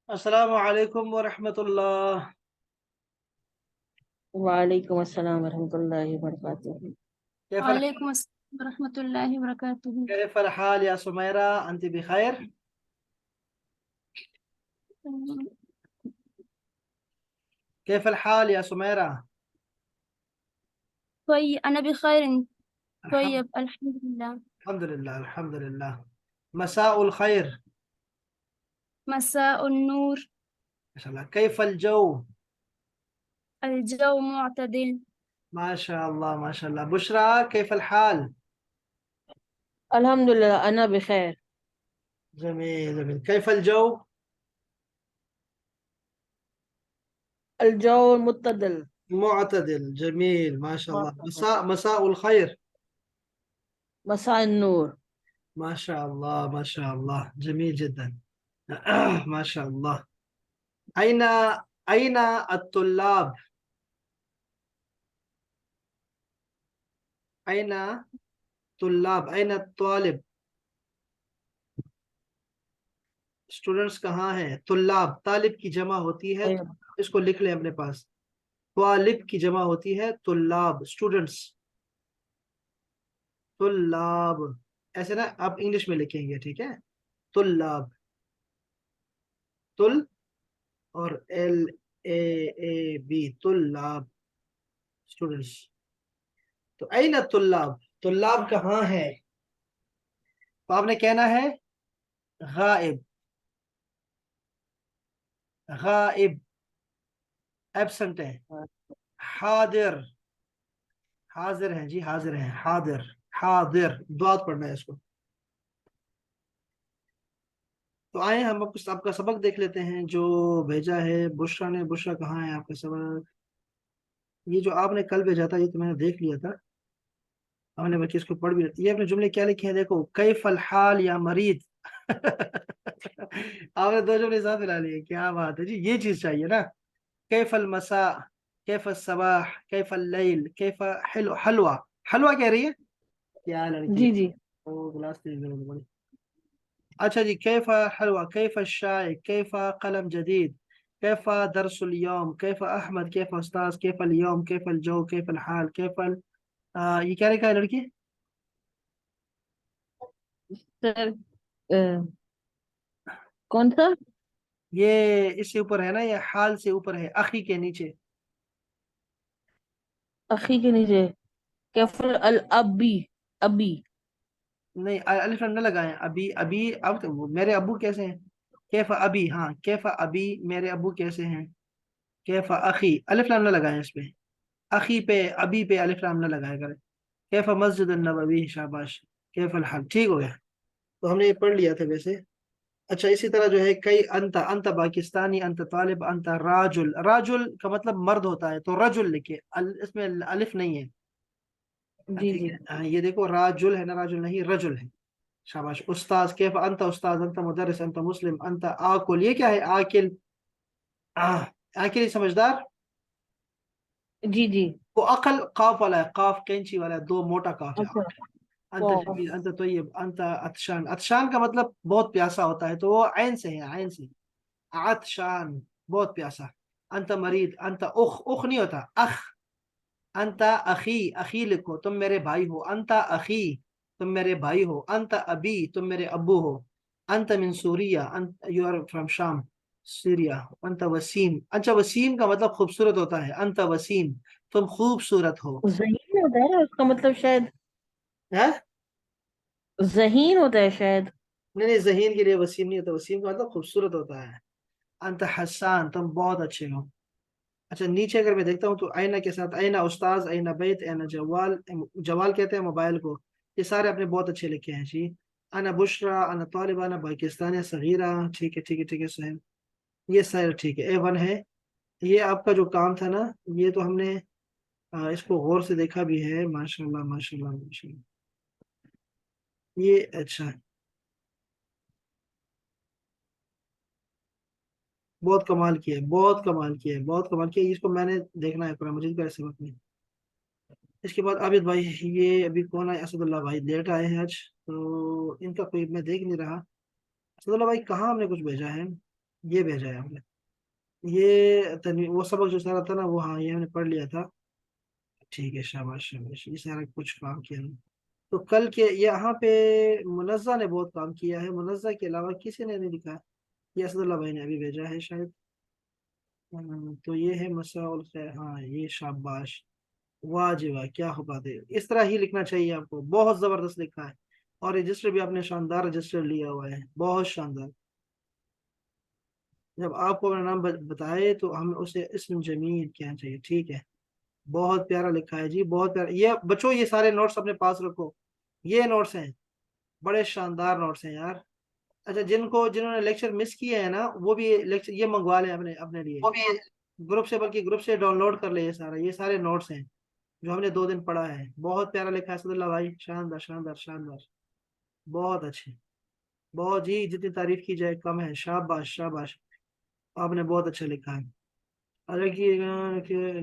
السلام علیکم ورحمۃ اللہ. وعلیکم السلام ورحمۃ اللہ وبرکاتہ۔ كيف وعلیکم السلام ورحمۃ اللہ وبرکاتہ۔ كيف الحال يا سميرة؟ أنت بخير؟ كيف الحال يا سميرة؟ أنا بخير الحمد طيب الحمد لله. الحمد لله الحمد لله. مساء الخير. مساء النور. ما شاء الله. كيف الجو؟ الجو معتدل. ما شاء الله ما شاء الله. بشرى كيف الحال؟ الحمد للہ انا بخیر۔ جميل جميل. كيف الجو؟ الجو متدل۔ معتدل. جميل ما شاء الله. معتدل۔ مساء الخير. مساء النور۔ ما شاء الله ما شاء الله. جميل جدا. ما شاء الله. أين الطلاب؟ أين طلاب؟ أين الطالب؟ اسٹوڈنٹس کہاں ہیں؟ طلاب طالب کی جمع ہوتی ہے، اس کو لکھ لیں اپنے پاس. طالب کی جمع ہوتی ہے طلاب، اسٹوڈنٹس. طلاب ایسے نا آپ انگلش میں لکھیں گے، ٹھیک ہے؟ طلاب، تل اور ایل اے اے بی، طلاب اسٹوڈنٹس. تو این الطلاب، طلاب کہاں ہے؟ تو آپ نے کہنا ہے غائب، غائب ایبسنٹ ہے. حاضر، حاضر ہیں جی، حاضر ہیں. حاضر حاضر دعات پڑھنا ہے اس کو. تو آئیں ہم آپ کا سبق دیکھ لیتے ہیں جو بھیجا ہے بشرا نے. بشرا کہاں ہے آپ کا سبق؟ یہ جو آپ نے کل بھیجا تھا یہ تو میں نے دیکھ لیا تھا، ہم نے بچے اس کو پڑھ بھی. یہ اپنے جملے کیا لکھے ہیں دیکھو، کیف الحال یا مریض. آپ نے دو جملے ساتھ ملا لیے، کیا بات ہے جی. یہ چیز چاہیے نا. کیف المساء، کیف الصباح، کیف اللیل، کیف حلوہ. حلوہ کہہ رہی ہے کیا لڑکی؟ جی جی او گلاس تیز ضرور بڑی. اچھا جی. کیف حلوہ، کیف الشاي، کیف قلم جدید، کیف درس اليوم، کیف احمد، کیف استاذ، کیف اليوم، کیف الجو، کیف الحال، کیف یہ کیا لکھا ہے لڑکی؟ سر کون سا؟ یہ اس سے اوپر ہے نا، یہ حال سے اوپر ہے، اخی کے نیچے. اخی کے نیچے کیف الابی، ابی نہیں الف لام نہ لگائیں. ابھی ابھی اب میرے ابو کیسے ہیں؟ کیف ابھی، ہاں کیف ابھی میرے ابو کیسے ہیں. کیف اخی، الف لام نہ لگائیں اس پہ، اخی پہ ابھی پہ الف لام نہ لگایا کریں. کیف مسجد النبوی، شاباش. کیف الحال، ٹھیک ہو گیا. تو ہم نے یہ پڑھ لیا تھا ویسے. اچھا اسی طرح جو ہے کئی انت، انت پاکستانی، انت طالب، انت راجل. راجل کا مطلب مرد ہوتا ہے تو رجل لکھے، اس میں الف نہیں ہے. جی ٹھیک جی ہے یہ دیکھو راجل ہے نا، راجل نہیں رجل ہے. شاباش. استاذ، کیف انت استاذ، انت مدرس، انت مسلم، انت آکل. یہ کیا ہے؟ آکل. آکل ہی سمجھدار. جی جی وہ عقل قاف والا ہے، قاف کینچی والا ہے، دو موٹا قاف ہے. اچھا انت جمیل، انت طیب، انت عطشان. عطشان کا مطلب بہت پیاسا ہوتا ہے تو وہ عین سے ہے، عین سے. عطشان بہت پیاسا. انت مرید، انت اخ نہیں ہوتا، اخ. انت اخی، اخی لکھو، تم میرے بھائی ہو. انت اخی، تم میرے بھائی ہو. انت ابی، تم میرے ابو ہو. انت من سوریا، انت یو آر فرام شام، سوریا. انت وسیم. اچھا وسیم کا مطلب خوبصورت ہوتا ہے. انت وسیم، تم خوبصورت ہو. ذہین ہوتا ہے اس کا مطلب، شاید ہے ذہین ہوتا ہے شاید۔ نہیں نہیں، ذہین کے لیے وسیم نہیں ہوتا، وسیم کا مطلب خوبصورت ہوتا ہے. انت حسان، تم بہت اچھے ہو. اچھا نیچے اگر میں دیکھتا ہوں تو آئینہ کے ساتھ آئینہ استاذ، آئینہ بیت، آئینہ جوال. جوال کہتے ہیں موبائل کو. یہ سارے اپنے بہت اچھے لکھے ہیں جی. انا بشرا، انا طالبہ، انا پاکستانی صغیرہ. ٹھیک ہے ٹھیک ہے ٹھیک ہے سہیل. یہ سارے ٹھیک ہے، A1 ہے. یہ آپ کا جو کام تھا نا، یہ تو ہم نے اس کو غور سے دیکھا بھی ہے. ماشاء اللہ ماشاء اللہ ماشاء اللہ. یہ اچھا بہت کمال کیا ہے، بہت کمال کیا ہے، بہت کمال کیا ہے. اس کو میں نے دیکھنا ہے قرآن مجید کا ایسے وقت میں. اس کے بعد عابد بھائی، یہ ابھی کون آئے؟ اسد اللہ بھائی لیٹ آئے ہیں آج، تو ان کا کوئی میں دیکھ نہیں رہا. اسد اللہ بھائی کہاں ہم نے کچھ بھیجا ہے؟ ये भेजा है हमने। ये वो सबक जो सारा था ना वो, हाँ ये हमने पढ़ लिया था। ठीक है, शाबाश शाबाश, ये सारा कुछ काम किया हमने। तो कल के यहाँ पे मुनज़्ज़ा ने बहुत काम किया है, मुनज़्ज़ा के अलावा किसी ने नहीं लिखा। ये असदुल्ला भाई ने अभी भेजा है शायद। तो ये है मसाउल खैर, हाँ ये शाबाश, वाह जी वाह, क्या बात है। इस तरह ही लिखना चाहिए आपको, बहुत जबरदस्त लिखा है। और रजिस्टर भी आपने शानदार रजिस्टर लिया हुआ है, बहुत शानदार। जब आपको अपना नाम बताए तो हमें उसे इस्म जमील कहना चाहिए, ठीक है। बहुत प्यारा लिखा है जी, बहुत प्यारा। ये बच्चों ये सारे नोट्स अपने पास रखो, ये नोट्स हैं, बड़े शानदार नोट्स हैं यार। अच्छा, जिन्होंने लेक्चर मिस किए हैं ना, वो भी लेक्चर ये मंगवा लें अपने अपने लिए, वो भी ग्रुप से, बल्कि ग्रुप से डाउनलोड कर ले। ये सारे नोट्स हैं जो हमने 2 दिन पढ़ा है। बहुत प्यारा लिखा है सदुल्ला भाई, शानदार शानदार शानदार, बहुत अच्छे। बहुत जी, जितनी तारीफ की जाए कम है, शाबाश शाबाश, आपने बहुत अच्छा लिखा है। लड़की,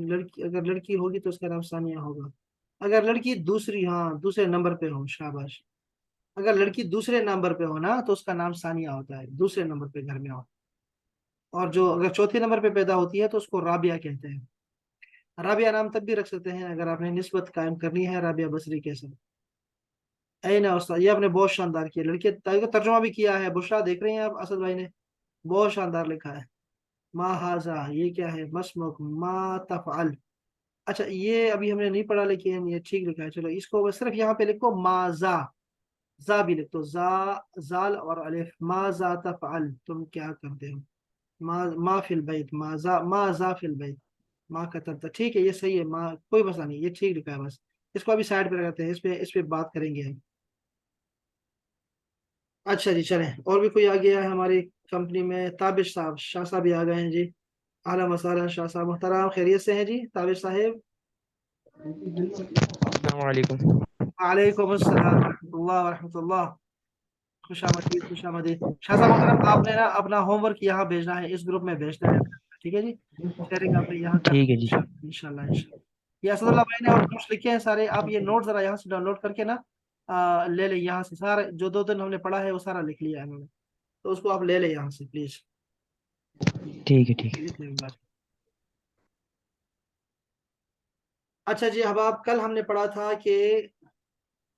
लड़की अगर लड़की होगी तो उसका नाम सानिया होगा। अगर लड़की दूसरी, हाँ दूसरे नंबर पे हो, शाबाश। अगर लड़की दूसरे नंबर पे हो ना तो उसका नाम सानिया होता है, दूसरे नंबर पे घर में हो। और जो अगर चौथे नंबर पे पैदा होती है तो उसको राबिया कहते हैं। राबिया नाम तब भी रख सकते हैं अगर आपने निस्बत कायम करनी है राबिया बसरी के साथ। ऐ ना उस्ताद, ये आपने बहुत शानदार किया, लड़के तर्जुमा भी किया है, बुशरा देख रहे हैं आप, असद भाई ने बहुत शानदार लिखा है। मा हाजा, ये क्या है, मसमुक मा तफअल। अच्छा, ये अभी हमने नहीं पढ़ा लेकिन ये ठीक लिखा है, चलो इसको बस सिर्फ यहाँ पे लिखो माजा, जा भी लिख दो, जाल और अलिफ, माजा तफअल, तुम क्या करते हो। मा फिल बैत, माजा फिल बैत, माँ का तब, ठीक है, ये सही है, माँ कोई मसला नहीं, ये ठीक लिखा है बस। इसको अभी साइड पे रखते हैं, इस पे बात करेंगे हम। अच्छा जी, चलें, और भी कोई आ गया है हमारी कंपनी में? ताबिश साहब, शाह साहब भी आ गए हैं जी। आला मसाला शाह साहब, मुहतरम खैरियत से हैं जी ताबिश साहेब? अस्सलामुअलैकुम। वालेकुम अस्सलाम वरहमतुल्लाह वरहमतुल्लाह। खुशामदीद खुशामदीद। शाह साहब मोहतरम, आपने ना अपना होमवर्क यहाँ भेजना है, इस ग्रुप में भेजना है, ठीक है जी। शेयरिंग आपने यहाँ कर ठीक है जी। इंशाल्लाह इंशाल्लाह इंशाल्लाह। ये असदुल्ला भाई ने और नोट्स लिखे हैं सारे, आप ये नोट जरा यहाँ से डाउनलोड करके ना ले ले यहाँ से, सारे जो 2 दिन हमने पढ़ा है वो सारा लिख लिया है उन्होंने, तो उसको आप ले ले यहाँ से प्लीज। ठीक है ठीक है। लिख लें एक बार। अच्छा जी, अब आप, कल हमने पढ़ा था कि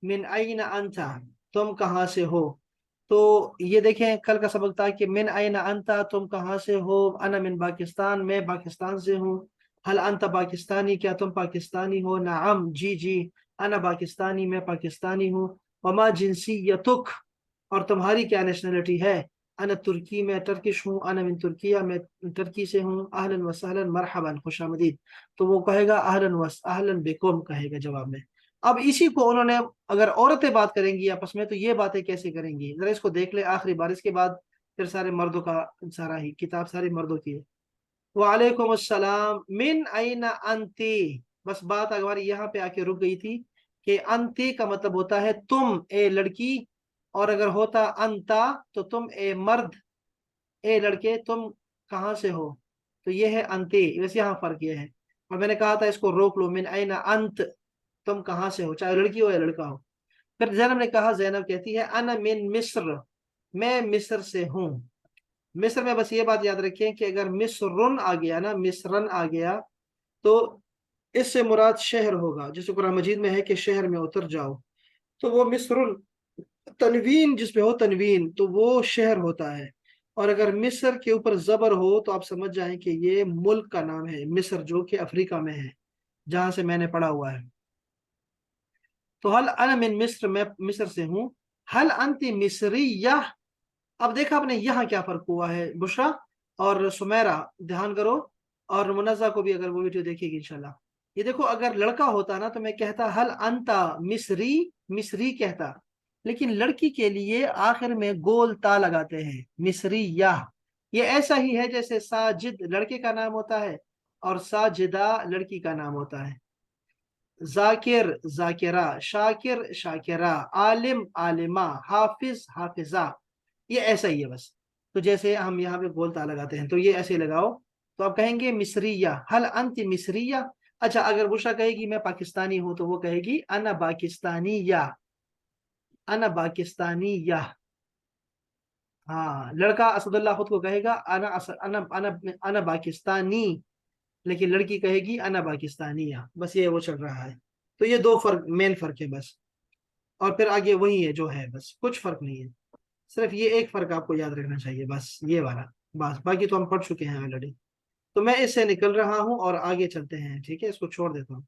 मिन आइना अंता, तुम कहाँ से हो। तो ये देखें, कल का सबक था कि मिन आइना अंता, तुम कहाँ से हो। अना मिन पाकिस्तान, मैं पाकिस्तान से हूँ। हल अंता पाकिस्तानी, क्या तुम पाकिस्तानी हो। नाम, जी जी, अना पाकिस्तानी, मैं पाकिस्तानी हूँ। वमा जिनसियतुक, और तुम्हारी क्या नेशनलिटी है। अना तुर्की, मैं टर्किश हूँ। अना मिन तुर्किया, मैं टर्की से हूँ। अहलन व सहलन मरहबन, खुशामदीद। तो वो कहेगा अहलन बिकुम, कहेगा जवाब में। अब इसी को उन्होंने, अगर औरतें बात करेंगी आपस में तो ये बातें कैसे करेंगी, जरा इसको देख ले आखिरी बार, इसके बाद फिर सारे मर्दों का, सारा ही किताब सारी मर्दों की है। वालेकुम अस्सलाम, मिन आइना अंती। बस बात हमारी यहाँ पे आके रुक गई थी कि अंती का मतलब होता है तुम, ए लड़की। और अगर होता अंता तो तुम, ए मर्द, ए लड़के, तुम कहाँ से हो। तो ये है अंती, वैसे यहाँ फर्क ये है। और मैंने कहा था इसको रोक लो, मिन आइना अंत, तुम कहाँ से हो, चाहे लड़की हो या लड़का हो। फिर जैनब ने कहा, जैनब कहती है अना मिन मिस्र, मैं मिस्र से हूँ। मिस्र में बस ये बात याद रखें कि अगर मिस्रुन आ गया ना, मिस्रन आ गया, तो इससे मुराद शहर होगा, जैसे कुरान मजीद में है कि शहर में उतर जाओ, तो वो मिस्रुन, तनवीन जिस पे हो तनवीन, तो वो शहर होता है। और अगर मिस्र के ऊपर जबर हो तो आप समझ जाएं कि ये मुल्क का नाम है, मिस्र, जो कि अफ्रीका में है, जहां से मैंने पढ़ा हुआ है। तो हल अना मिन मिस्र, मैं मिस्र से हूँ। हल अंति मिस्री या, अब देखा आपने यहाँ क्या फर्क हुआ है, बुशरा और सुमेरा, ध्यान करो। और मुनज़्ज़ा को भी अगर वो वीडियो देखेगी इंशाल्लाह। ये देखो, अगर लड़का होता ना तो मैं कहता हल अंता मिस्री, मिस्री कहता। लेकिन लड़की के लिए आखिर में गोल ता लगाते हैं, मिस्री या। ये ऐसा ही है जैसे साजिद लड़के का नाम होता है और साजिदा लड़की का नाम होता है। जाकिर जाकिरा, शाकिर शाकिरा, आलिम आलिमा, हाफिज हाफिजा, ये ऐसा ही है बस। तो जैसे हम यहाँ पे गोल ता लगाते हैं तो ये ऐसे लगाओ। तो आप कहेंगे मिस्रिया, हल अंत मिस्रिया। अच्छा, अगर बुशरा कहेगी मैं पाकिस्तानी हूं तो वो कहेगी अना पाकिस्तानी या, अना पाकिस्तानी या। हाँ, लड़का असदुल्ला खुद को कहेगा अना पाकिस्तानी, लेकिन लड़की कहेगी अना पाकिस्तानिया। बस ये वो चल रहा है। तो ये दो फर्क, मेन फर्क है बस। और फिर आगे वही है जो है, बस कुछ फर्क नहीं है। सिर्फ ये एक फर्क आपको याद रखना चाहिए, बस ये वाला। बस बाकी तो हम पढ़ चुके हैं ऑलरेडी। तो मैं इससे निकल रहा हूँ और आगे चलते हैं, ठीक है, इसको छोड़ देता हूँ।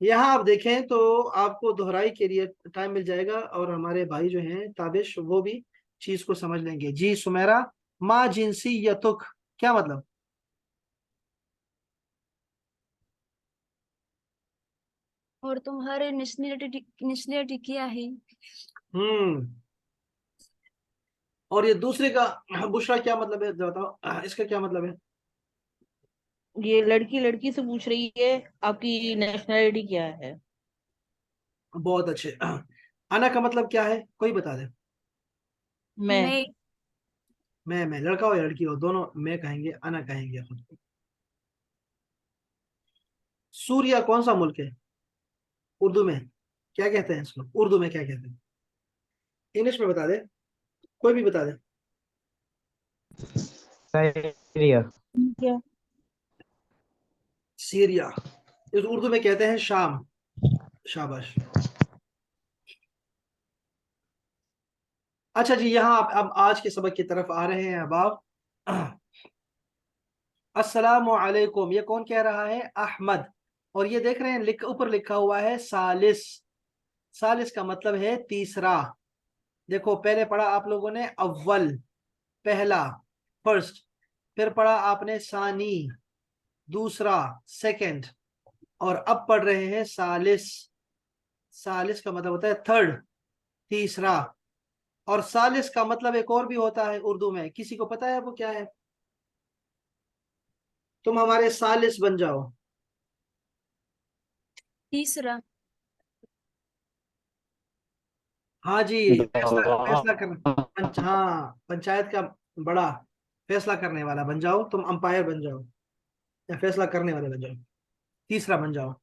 यहाँ आप देखें तो आपको दोहराई के लिए टाइम मिल जाएगा, और हमारे भाई जो हैं ताबिश वो भी चीज को समझ लेंगे। जी सुमेरा, माँ जिनसियतुक क्या मतलब? और तुम्हारे नेशनलिटी क्या है? हम्म। और ये दूसरे का बुशरा क्या मतलब है, बताओ इसका क्या मतलब है? ये लड़की लड़की से पूछ रही है आपकी नेशनैलिटी क्या है। बहुत अच्छे। अना का मतलब क्या है, कोई बता दे। मैं। मैं। मैं लड़का हो या लड़की हो, दोनों मैं कहेंगे, अना कहेंगे खुद को। सूर्या कौन सा मुल्क है? उर्दू में क्या कहते हैं इसको, उर्दू में क्या कहते हैं? इंग्लिश में बता दे, कोई भी बता दे। साइरिया। क्या? सीरिया। इस उर्दू में कहते हैं शाम। शाबाश। अच्छा जी, यहाँ आप अब आज के सबक की तरफ आ रहे हैं अहबाब। अस्सलामु अलैकुम, ये कौन कह रहा है? अहमद। और ये देख रहे हैं ऊपर लिखा हुआ है सालिस। सालिस का मतलब है तीसरा। देखो पहले पढ़ा आप लोगों ने अव्वल, पहला, फर्स्ट। फिर पढ़ा आपने सानी, दूसरा, सेकंड। और अब पढ़ रहे हैं सालिस। सालिस का मतलब होता है थर्ड, तीसरा। और सालिस का मतलब एक और भी होता है उर्दू में, किसी को पता है वो क्या है? तुम हमारे सालिस बन जाओ। तीसरा। हाँ जी, फैसला फैसला कर, हाँ, पंचायत का बड़ा फैसला करने वाला बन जाओ, तुम अंपायर बन जाओ, या फैसला करने वाले बन जाओ, तीसरा बन जाओ।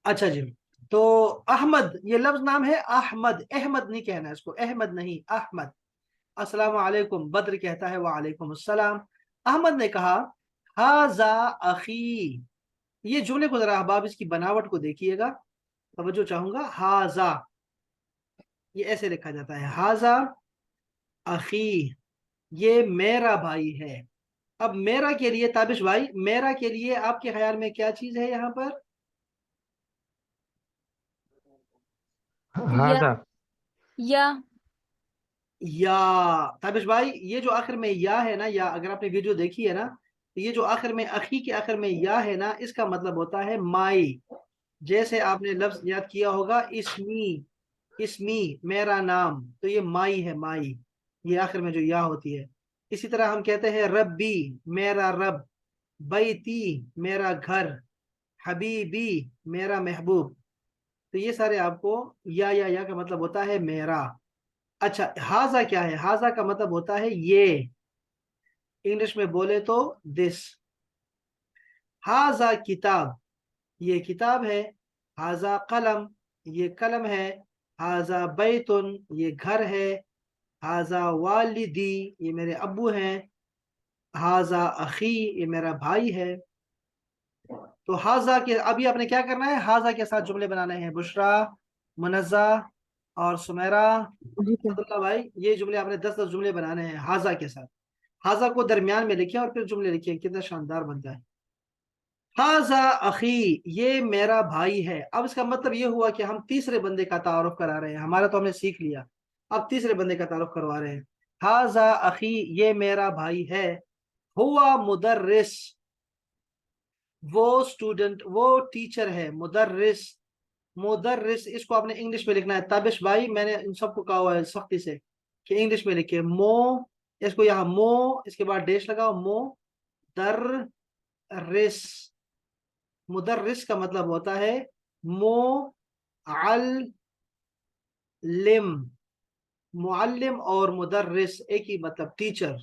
अच्छा जी। तो अहमद, ये लफ्ज नाम है अहमद, अहमद नहीं कहना है इसको, अहमद नहीं, अहमद। अस्सलाम वालेकुम, बद्र कहता है वालेकुम अस्सलाम। अहमद ने कहा हाजा अखी। ये जुमले को जरा अहबाब इसकी बनावट को देखिएगा, तवज्जो चाहूंगा। हाजा, ये ऐसे लिखा जाता है, हाजा अखी, ये मेरा भाई है। अब मेरा के लिए ताबिश भाई, मेरा के लिए आपके ख्याल में क्या चीज है यहाँ पर? या। हाजा। या। या। ताबिश भाई, ये जो आखिर में या है ना, या अगर आपने वीडियो देखी है ना, तो ये जो आखिर में अखी के आखिर में या है ना, इसका मतलब होता है माई। जैसे आपने लफ्ज याद किया होगा इसमी, इसमी मेरा नाम, तो ये माई है, माई। ये आखिर में जो या होती है। इसी तरह हम कहते हैं रब्बी, मेरा रब। बैती, मेरा घर। हबीबी, मेरा महबूब। तो ये सारे आपको या का मतलब होता है मेरा। अच्छा, हाजा क्या है? हाजा का मतलब होता है ये, इंग्लिश में बोले तो दिस। हाजा किताब, ये किताब है। हाजा कलम, ये कलम है। हाजा बैतुन, ये घर है। हाजा वालिदी, ये मेरे अब्बू हैं। हाजा अखी, ये मेरा भाई है। तो हाजा के अभी आपने क्या करना है, हाजा के साथ जुमले बनाने हैं। बुशरा, मुनज़्ज़ा और सुमेरा, जी सर। अब्दुल्ला भाई, ये जुमले आपने 10-10 जुमले बनाने हैं हाजा के साथ। हाजा को दरमियान में लिखिए और फिर जुमले लिखिए, कितना शानदार बनता है। हाजा अखी, ये मेरा भाई है। अब इसका मतलब ये हुआ कि हम तीसरे बंदे का तारुफ करा रहे हैं, हमारा तो हमने सीख लिया, अब तीसरे बंदे का तारुफ करवा रहे हैं। हाजा अखी, ये मेरा भाई है। हुआ मुदर्रिस, वो स्टूडेंट, वो टीचर है। मुदर्रिस, मुदर्रिस, इसको आपने इंग्लिश में लिखना है। ताबिश भाई, मैंने इन सबको कहा हुआ है सख्ती से कि इंग्लिश में लिखे। मो, इसको यहाँ मो, इसके बाद डेश लगाओ, मो दर रिस। मुदर्रिस का मतलब होता है मो अल लिम। मुअल्लिम और मुदर्रिस एक ही मतलब, टीचर।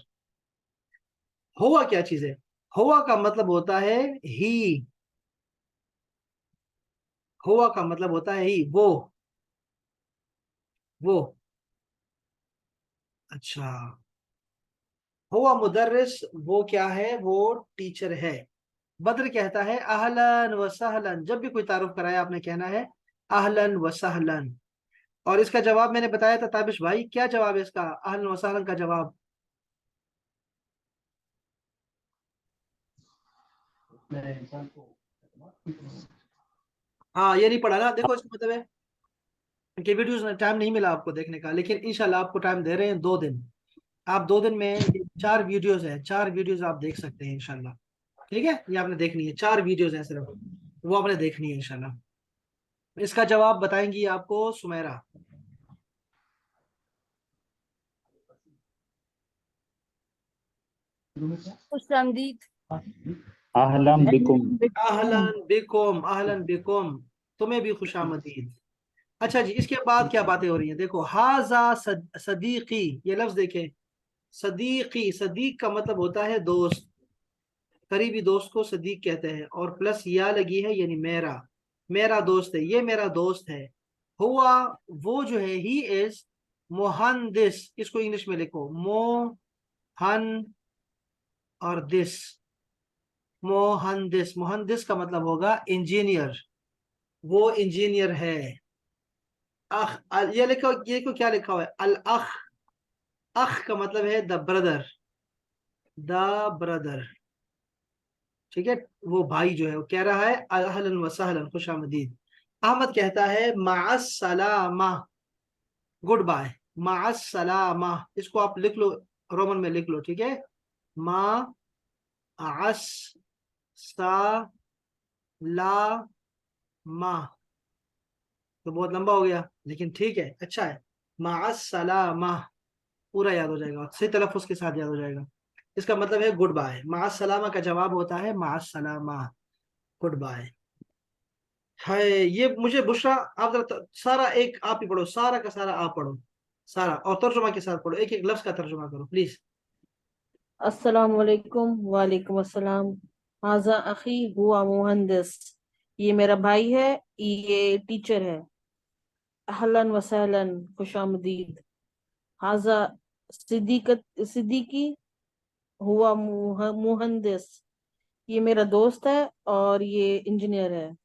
हुआ क्या चीज है? हुआ का मतलब होता है ही। हुआ का मतलब होता है ही, वो। अच्छा, हुआ मुदर्रिस वो क्या है, वो टीचर है। बद्र कहता है अहलन व सहलन, जब भी कोई तारुफ कराए आपने कहना है अहलन व सहलन। और इसका जवाब मैंने बताया था ताबिश भाई, क्या जवाब है इसका, अहलन व सहलन का जवाब? हाँ, ये नहीं पढ़ा ना, देखो इसका मतलब है कि वीडियोस में टाइम नहीं मिला आपको देखने का, लेकिन इंशाल्लाह आपको टाइम दे रहे हैं 2 दिन। आप 2 दिन में ये 4 वीडियोस है, 4 वीडियोस आप देख सकते हैं इंशाल्लाह। ठीक है, ये आपने देखनी है, 4 वीडियोस हैं सिर्फ, वो आपने देखनी है इंशाल्लाह। इसका जवाब बताएंगी आपको सुमेरा। खुश आमदीद। अहलम बिकुम। अहलन बिकुम, तुम्हें भी खुशामदीद। अच्छा जी, इसके बाद क्या बातें हो रही हैं, देखो हाजा सदीकी, ये लफ्ज देखें, सदीकी, सदीक का मतलब होता है दोस्त, करीबी दोस्त को सदीक कहते हैं, और प्लस या लगी है यानी मेरा, मेरा दोस्त है, ये मेरा दोस्त है। हुआ वो जो है, ही इज मोहनदिस, इसको इंग्लिश में लिखो मोहन और दिस, मोहनदिस, मोहनदिस का मतलब होगा इंजीनियर, वो इंजीनियर है। ये लिखो, ये को क्या लिखा हुआ है, अल अख, अख का मतलब है द ब्रदर, द ब्रदर, ठीक है, वो भाई जो है, वो कह रहा है अहलन व सहलन, खुशामदीद। अहमद कहता है माअस सलामा, गुड बाय, माअस सलामा, इसको आप लिख लो, रोमन में लिख लो, ठीक है, मा अस सा ला मा, तो बहुत लंबा हो गया, लेकिन ठीक है, अच्छा है, माअस सलामा, पूरा याद हो जाएगा, सही तलफ्फुज़ के साथ याद हो जाएगा। इसका मतलब है गुड बाय, माअस सलामा का जवाब होता है माअस सलामा, गुड बाय। है ये, मुझे बुशरा, आप जरा सारा एक आप ही पढ़ो, सारा का सारा आप पढ़ो, सारा, और तर्जुमा के साथ पढ़ो, एक एक लफ्ज का तर्जुमा करो प्लीज। अस्सलाम वालेकुम। वालेकुम अस्सलाम। हाजा अखी हुआ मुहंदिस, ये मेरा भाई है, ये टीचर है। अहलन व सहलन, खुशामदीद। हाजा सिद्दीकत सिद्दीकी हुआ मुहंदिस, ये मेरा दोस्त है और ये इंजीनियर है।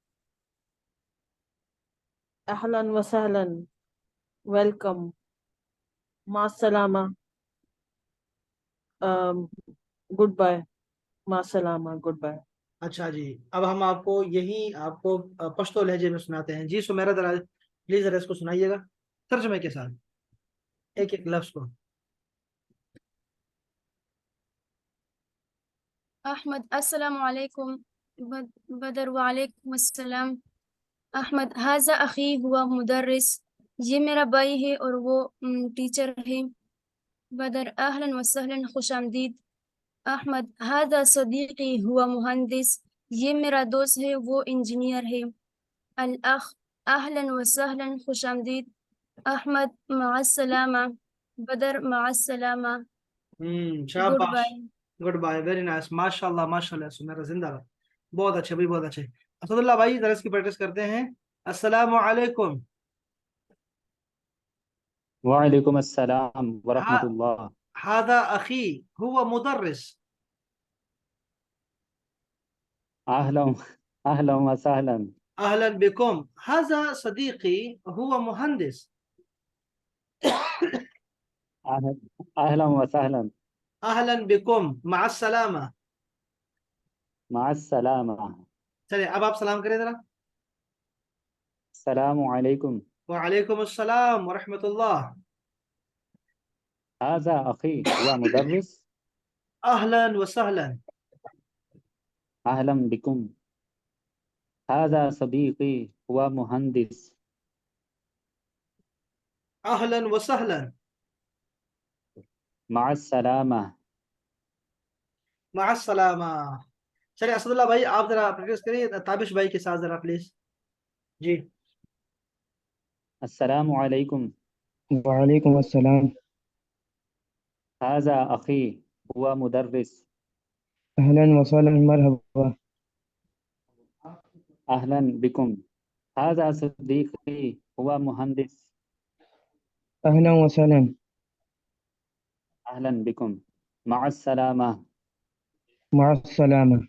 अहलन व सहलन, वेलकम, मासलामा, गुड बाय, मासलामा, गुड बाय। अच्छा जी, अब हम आपको यही आपको पश्तो लहजे में सुनाते हैं जी, सुमेरा जरा प्लीज जरा इसको सुनाइएगा तर्जुमे के साथ, एक एक लफ्ज को। अहमद अस्सलाम वालेकुम। बदर वालेकुम अस्सलाम। अहमद हाजा अखी हुआ मुदर्रिस, ये मेरा भाई है और वो टीचर है। बदर अहलन व सहलन, खुश आमदीद। अहमद हाजा सदीकी हुआ मुहंदिस, ये मेरा दोस्त है, वो इंजीनियर है। अल अख अहलन व सहलन, खुश आमदीद। अहमद माअस्सलामा, बदर माअस्सलामा, गुड शाबाश, bye. Good bye, very nice, माशाल्लाह माशाल्लाह, सुमेरा जिंदाबाद, बहुत अच्छे भाई, बहुत अच्छे। असदुल्लाह भाई जरा इसकी प्रैक्टिस करते हैं। अस्सलामु अलैकुम। वालेकुम अस्सलाम व हा रहमतुल्लाह। हादा अखी हुआ मुदर्रिस। अहलम अहलम व सहलन। अहलन बिकुम। हाजा सदीकी हुआ मुहंदिस। अहलम व सहलन। अहलन बिकुम, मा सलामा। माअस्सलामा। चलिए अब आप सलाम करें जरा। अस्सलामु अलैकुम। वालेकुम अस्सलाम व रहमतुल्लाह। हाजा अखी हुआ मुदर्रिस। अहलन व सहलन। अहलम बिकुम। हाजा सदीकी हुआ मुहंदिस। अहलन व सहलन। माअस्सलामा। मा सलामा। चलिए असदुल्लाह भाई आप जरा प्रैक्टिस करिए ताबिश भाई के साथ जरा प्लीज जी। अस्सलामु अलैकुम। वालेकुम अस्सलाम। हाजा अखी हुआ मुदर्रिस। अहलन व सहलन, मरहबा। अहलन बिकुम। हाजा सदीकी हुआ मुहंदिस। अहलन व सहलन। أهلا بكم مع السلامة مع السلامة.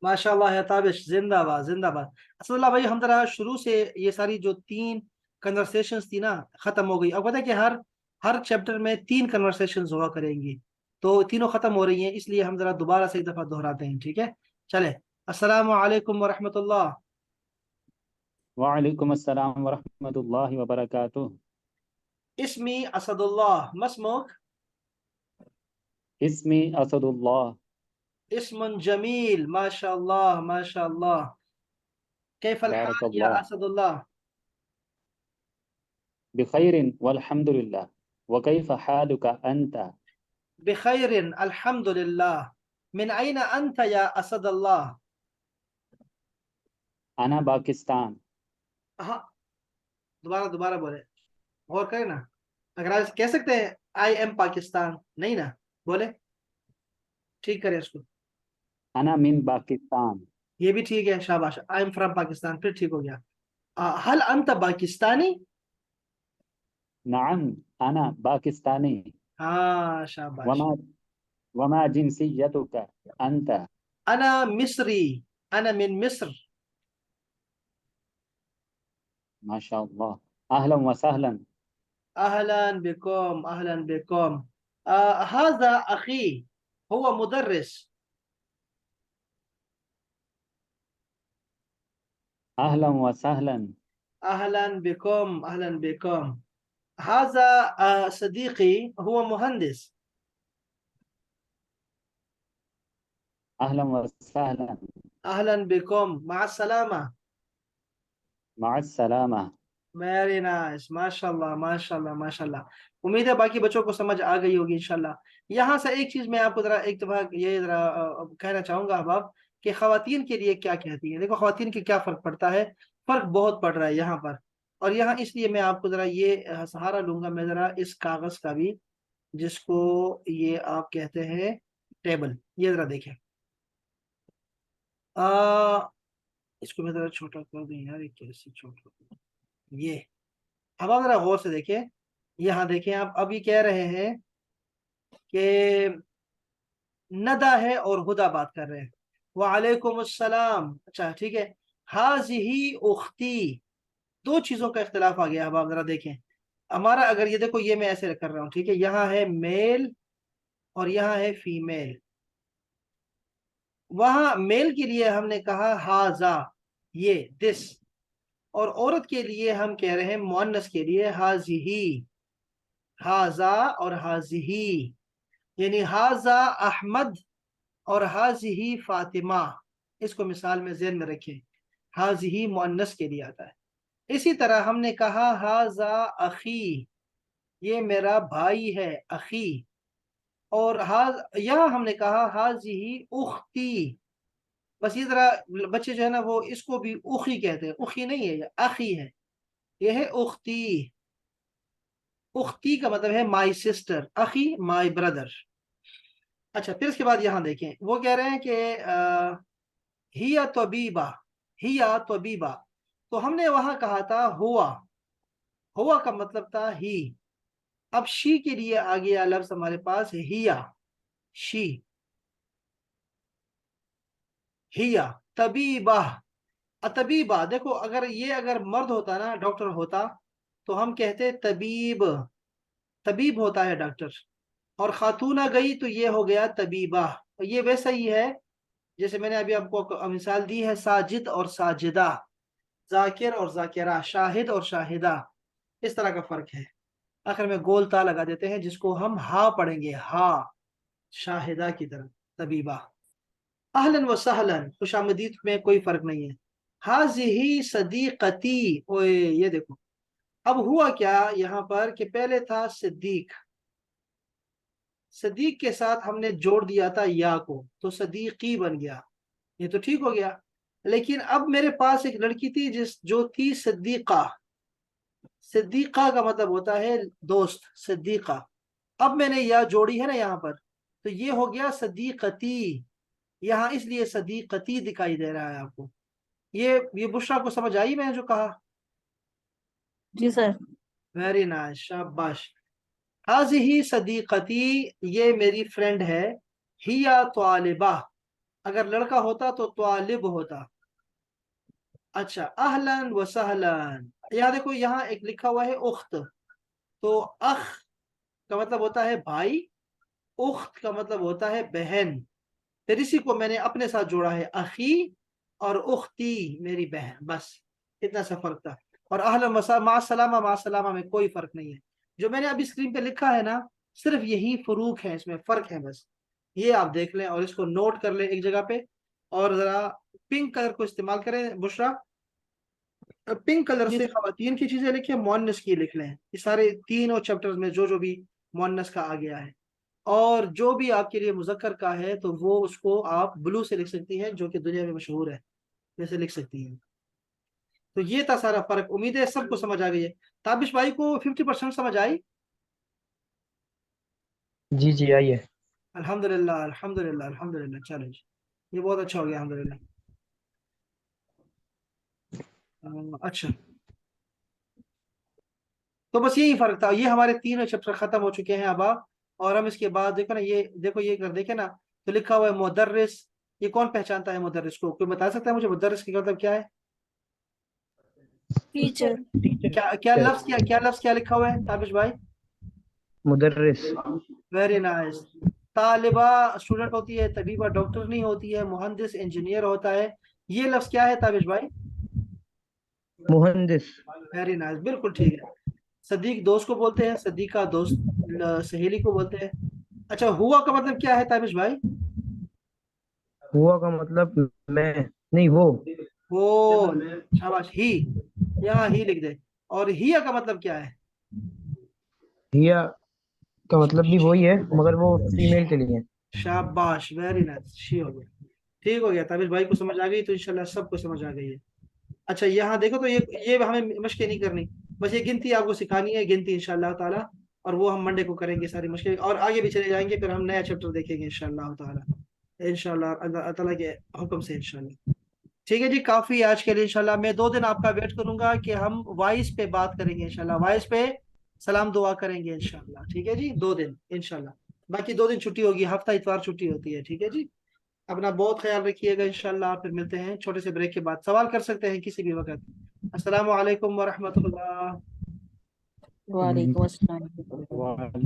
माशाल्लाह है ताबिश, जिंदाबाद जिंदाबाद. असदुल्ला भाई, हम जरा शुरू से ये सारी जो 3 कन्वर्सेशंस थी ना, खत्म हो गई. अब पता है कि हर हर चैप्टर में 3 कन्वर्सेशंस हुआ करेंगी, तो तीनों खत्म हो रही हैं, इसलिए हम जरा दोबारा से एक दफा दोहराते हैं. ठीक है, चले. अस्सलामु अलैकुम व रहमतुल्लाह. وعليكم السلام ورحمة الله وبركاته. इसमी असदुल्लाह, मस्मुक. اسمي أسد الله. इसमुन जमील, माशाल्लाह माशाल्लाह. कैफ अल بارك हाल या الله. असदुल्लाह? بخير والحمد لله. وكيف حالك أنت؟ बिखैरिन अल्हम्दुलिल्लाह. मिन अयना अंत या असदुल्लाह? أنا باكستان. हाँ, दोबारा दोबारा बोले, और करें ना. अगर आप कह सकते हैं आई एम पाकिस्तान, नहीं ना, बोले, ठीक करें इसको. أنا من باكستان. ये भी ठीक है, शाबाश. आई एम फ्रॉम पाकिस्तान, फिर ठीक हो गया. हल अंत पाकिस्तानी? نعم أنا باكستاني. हाँ शाबाश. وما جنسيتك أنت؟ अना मिस्री, अना मिन मिस्र. ما شاء الله. أهلا وسهلا. अहलन बिकुम, अहलन बिकुम. हाजा अखी, हुआ मुदर्रिस. أهلا وسهلا. अहलन बिकुम, अहलन बिकुम. हाजा सदीकी, हुआ मुहंदिस. أهلا وسهلا. अहलन बिकुम, मा सलामा. مع السلامة. वेरी नाइस, माशाल्लाह माशाल्लाह माशाल्लाह. उम्मीद है बाकी बच्चों को समझ आ गई होगी इंशाल्लाह. यहाँ से एक चीज मैं आपको जरा एक दफा ये जरा कहना चाहूंगा अहबाब, कि खवातीन के लिए क्या कहती है. देखो खवातीन के क्या फर्क पड़ता है. फर्क बहुत पड़ रहा है यहाँ पर. और यहाँ इसलिए मैं आपको जरा ये सहारा लूंगा, मैं जरा इस कागज का भी, जिसको ये आप कहते हैं टेबल, ये जरा देखें. इसको मैं जरा छोटा कर दूं यार, ये कैसे छोटा. ये, अब आप जरा गौर से देखें. यहाँ देखें आप, अब ये कह रहे हैं कि नदा है और हुदा बात कर रहे हैं. वालेकुम अस्सलाम. अच्छा ठीक है. हाजिही उख्ती. 2 चीजों का इख्तिलाफ आ गया. अब आप जरा देखें हमारा, अगर ये देखो, ये मैं ऐसे कर रहा हूँ, ठीक है, यहाँ है मेल और यहाँ है फीमेल. वहां मेल के लिए हमने कहा हाजा, ये दिस. और औरत के लिए हम कह रहे हैं, मुअन्नस के लिए हाजिही. हाजा और हाजिही, यानी हाजा अहमद और हाजिही फातिमा. इसको मिसाल में ज़हन में रखें. हाजिही मुअन्नस के लिए आता है. इसी तरह हमने कहा हाजा अखी, ये मेरा भाई है, अखी. और यहाँ हमने कहा हाजिही उख्ती. बस ये जरा बच्चे जो है ना, वो इसको भी उखी कहते हैं. उखी नहीं है, ये अखी है. ये है उख्ती. उख्ती का मतलब है माई सिस्टर, अखी माई ब्रदर. अच्छा, फिर इसके बाद यहाँ देखें, वो कह रहे हैं कि हिया तबीबा, हिया तबीबा. तो हमने वहां कहा था हुआ. हुआ का मतलब था ही. अब शी के लिए आ गया लफ्ज हमारे पास, हिया, शी. हिया तबीबा. तबीबा, देखो अगर मर्द होता ना, डॉक्टर होता, तो हम कहते तबीब. तबीब होता है डॉक्टर. और खातूना गई तो ये हो गया तबीबा. और ये वैसा ही है जैसे मैंने अभी आपको मिसाल दी है, साजिद और साजिदा, जाकिर और जाकिरा, शाहिद और शाहिदा. इस तरह का फर्क है. आखिर में गोल ता लगा देते हैं, जिसको हम हा पढ़ेंगे, हा, शाहिदा की तरह, तबीबा. अहलन व सहलन, खुशामदीद में कोई फर्क नहीं है. हाजिही सदीकती. ओए ये देखो, अब हुआ क्या यहाँ पर कि पहले था सिद्दीक. सदीक के साथ हमने जोड़ दिया था या को, तो सदीकी बन गया. ये तो ठीक हो गया. लेकिन अब मेरे पास एक लड़की थी जो थी सिद्दीका. सिद्दीका का मतलब होता है दोस्त, सिद्दीका. अब मैंने या जोड़ी है ना यहाँ पर, तो ये हो गया सदीकती. यहाँ इसलिए सदीकती दिखाई दे रहा है आपको. ये बुशरा को समझ आई मैंने जो कहा? जी सर. वेरी नाइस, शाबाश. हाज़िही सदीक़ती, ये मेरी फ्रेंड है। हिया त्वालिबा, अगर लड़का होता तो त्वालिब होता। अच्छा, अहलन व सहलन, यहाँ देखो यहाँ एक लिखा हुआ है उख्त, तो अख का मतलब होता है भाई, उख्त का मतलब होता है बहन। फिर इसी को मैंने अपने साथ जोड़ा है, अखी और उख्ती, मेरी बहन, बस इतना सा फर्क था। और अहलन व मा सलामा में कोई फर्क नहीं है। जो मैंने अभी स्क्रीन पे लिखा है ना, सिर्फ यही फरूक है, इसमें फर्क है बस। ये आप देख लें और इसको नोट कर लें एक जगह पे, और जरा पिंक कलर को इस्तेमाल करें बुशरा। पिंक कलर जी से सर। खवातीन की चीजें लिखिए, मुअन्नस की लिख लें। ये सारे तीनों चैप्टर्स में जो जो भी मुअन्नस का आ गया है, और जो भी आपके लिए मुज़क्कर का है तो वो उसको आप ब्लू से लिख सकती हैं, जो कि दुनिया में मशहूर है, वैसे लिख सकती हैं। तो ये था सारा फर्क। उम्मीद है सबको समझ आ गई है। ताबिश भाई को 50% समझ आई? जी जी आइए। अल्हम्दुलिल्लाह अल्हम्दुलिल्लाह अल्हम्दुलिल्लाह, चलो जी, ये बहुत अच्छा हो गया अल्हम्दुलिल्लाह। अच्छा, तो बस यही फर्क था। ये हमारे तीनों चैप्टर खत्म हो चुके हैं अब आप। और हम इसके बाद देखो ना, ये देखो, ये कर देखे ना, तो लिखा हुआ है मुदर्रिस। ये कौन पहचानता है मुदर्रिस को? कोई बता सकता है मुझे मुदर्रिस का मतलब क्या है? टीचर। क्या क्या लफ्ज, क्या लफ्ज क्या लिखा हुआ है ताबिश भाई? मुदर्रिस। Very nice. तालिबा स्टूडेंट होती है, तबीबा डॉक्टर नहीं होती है, मुहंदिस इंजीनियर होता है। ये लफ्ज क्या है ताबिश भाई? मुहंदिस। वेरी नाइस, बिल्कुल ठीक है। सदीक दोस्त को बोलते हैं, सदीका दोस्त सहेली को बोलते हैं। अच्छा, हुआ का मतलब क्या है ताबिश भाई? हुआ का मतलब मैं, नहीं वो। वो, शाबाश, ही, यहाँ ही लिख दे। और हिया का मतलब क्या है? हिया का मतलब भी वही है, मगर वो फीमेल के लिए है। शाबाश, वेरी नाइस, शी हो गया। ठीक हो गया, ताबिश भाई को समझ आ गई तो इंशाल्लाह सबको समझ आ गई है। अच्छा, यहाँ देखो, तो ये हमें मशक़ें नहीं करनी, बस ये गिनती आपको सिखानी है, गिनती इंशाल्लाह ताला। और वो हम मंडे को करेंगे सारी मशक़ें, और आगे भी चले जाएंगे, फिर हम नया चैप्टर देखेंगे इंशाल्लाह ताला, इंशाल्लाह अल्लाह ताला के हुक्म से इंशाल्लाह। ठीक है जी, काफी आज के लिए। इंशाल्लाह मैं 2 दिन आपका वेट करूंगा कि हम वॉइस पे बात करेंगे इंशाल्लाह, वॉइस पे सलाम दुआ करेंगे इंशाल्लाह। ठीक है जी, 2 दिन इंशाल्लाह। बाकी 2 दिन छुट्टी होगी, हफ्ता इतवार छुट्टी होती है। ठीक है जी, अपना बहुत ख्याल रखिएगा इंशाल्लाह। फिर मिलते हैं छोटे से ब्रेक के बाद, सवाल कर सकते हैं किसी भी वक्त। अस्सलामु अलैकुम व रहमतुल्लाह। वालेकुम अस्सलाम। वालेकुम